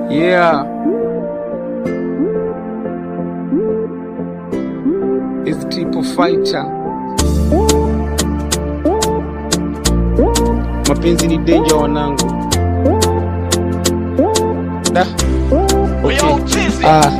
Yeah. It's Triple Fighter. Mapenzi ni danger wanangu. Da. Okay.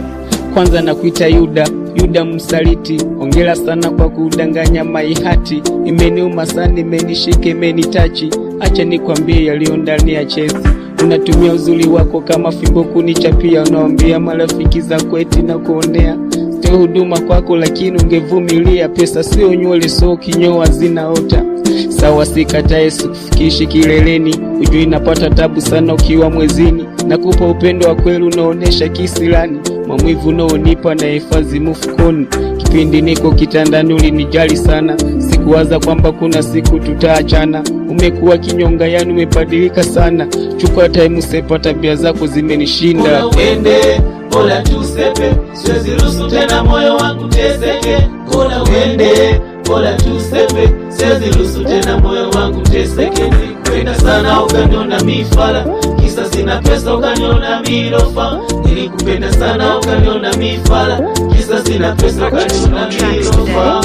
Kwanza nakuita Yuda msaliti, ongera sana kwa kudanganya maihati. Imeniuma sana, imenishika, imenitachi. Acha nikwambie yaliyo ndani ya chesi. Unatumia uzuri wako kama fimbo kunichapia. Unaambia marafiki zako eti na kuonea. Sio huduma kwako lakini ungevumilia. Pesa sio nywele, so kinyoa zinaota. Sawa sikatae, sikufikishi kileleni. Ujui napata tabu sana ukiwa mwezini. Nakupa upendo wa kweli unaonesha kisilani. Maumivu unaonipa na hifadhi mfukoni. Kipindi niko kitandani ulinijali sana. Sikuwaza kwamba kuna siku tutaachana. Umekuwa kinyonga, yani umebadilika sana. Chukua time sepa, tabia zako zimenishinda. Bora uende, bora tusepe. Siwezi ruhusu tena moyo wangu teseke. Bora uende, bora tusepe. Siwezi ruhusu tena moyo wangu teseke. Nilikupenda sana ukaniona mifala. Kisa sina pesa ukaniona milofa. Nilikupenda sana ukaniona mifala. Kisa sina pesa ukaniona milofa.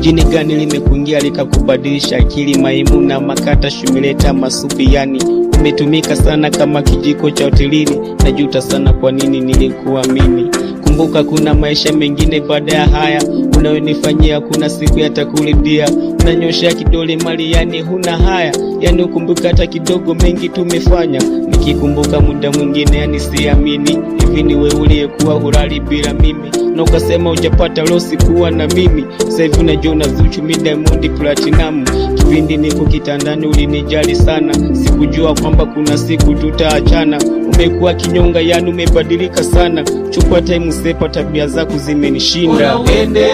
Jini gani limekuingia likakubadilisha akili? Maimuna makata shumileta masupi, yani umetumika sana kama kijiko cha hotelini. Najuta sana kwa nini nilikuamini. Kumbuka kuna maisha mengine baada ya haya. Unayonifanyia kuna siku yatakurudia. Unanyosha kidole mali, yani huna haya. Yani ukumbuka hata kidogo mengi tumefanya. Nikikumbuka muda mwingine yani siamini. Hivi ni wewe uliyekuwa hulali bila mimi, na ukasema hujapata losi kuwa na mimi. Sasa hivi unajua unazuchu mi Diamond Platinum. Kipindi niko kitandani ulinijali sana. Sikujua kwamba kuna siku tutaachana. Umekuwa kinyonga, yani umebadilika sana. Chukua time sepa, tabia zako zimenishinda. Bora uende,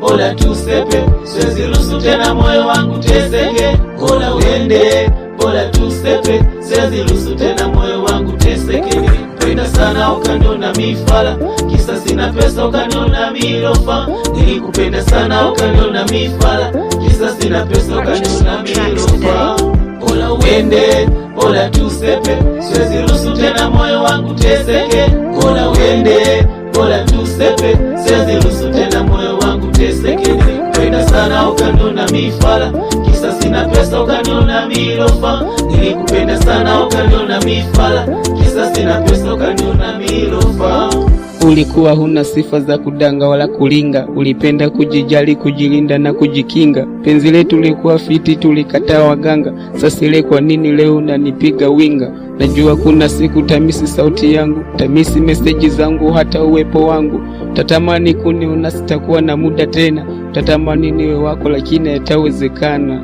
bora tusepe. Siwezi ruhusu tena moyo wangu teseke. Bora uende, bora tusepe. Siwezi ruhusu tena moyo wangu teseke. Nilikupenda sana ukaniona mifala. Kisa sina pesa ukaniona milofa. Nilikupenda sana ukaniona mifala. Kisa sina pesa ukaniona milofa. Bora uende, bora tusepe. Siwezi ruhusu tena moyo wangu teseke. Bora uende, bora tusepe. Siwezi ruhusu tena moyo wangu teseke. Nilikupenda sana ukaniona mifala. Kisa sina pesa ukaniona milofa. Nilikupenda sana ukaniona mifala. Kisa sina pesa ukaniona milofa. Ulikuwa huna sifa za kudanga wala kulinga. Ulipenda kujijali, kujilinda na kujikinga. Penzi letu lilikuwa fiti, tulikataa waganga. Sasa ile kwa nini leo unanipiga winga? Najua kuna siku tamisi sauti yangu, tamisi meseji zangu, hata uwepo wangu. Tatamani kuniona, sitakuwa na muda tena. Tatamani niwe wako lakini haitawezekana.